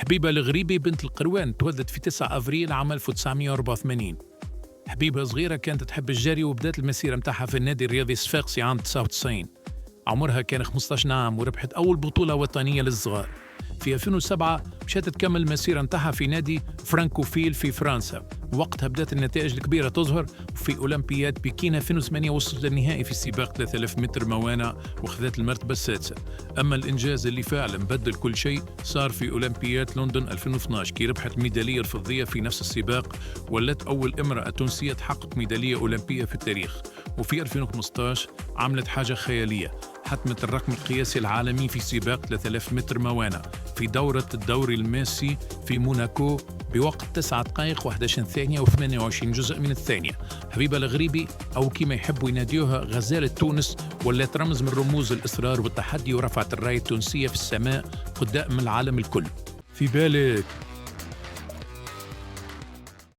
حبيبة الغريبي بنت القروان تولدت في 9 أفريل عام 1984. حبيبة صغيرة كانت تحب الجري وبدأت المسيرة متاعها في النادي الرياضي الصفاقسي عام 99. عمرها كان 15 عام وربحت أول بطولة وطنية للصغار. في 2007 مشات تكمل المسيرة متاعها في نادي فرانكوفيل في فرنسا. وقتها بدأت النتائج الكبيرة تظهر، وفي أولمبياد بكين 2008 وصلت للنهائي في سباق 3000 متر موانع وخذت المرتبة السادسة. أما الإنجاز اللي فعلا بدل كل شيء صار في أولمبياد لندن 2012 كي ربحت الميدالية الفضية في نفس السباق، ولت أول امرأة تونسية تحقق ميدالية أولمبية في التاريخ. وفي 2015 عملت حاجة خيالية، حتمت الرقم القياسي العالمي في سباق 3000 متر موانع في دورة الدوري الماسي في موناكو بوقت 9 دقائق و11 ثانية و28 جزء من الثانية. حبيبة الغريبي أو كما يحبوا يناديوها غزالة تونس، ولات رمز من رموز الإصرار والتحدي، ورفعت الراية التونسية في السماء قدام العالم الكل. في بالك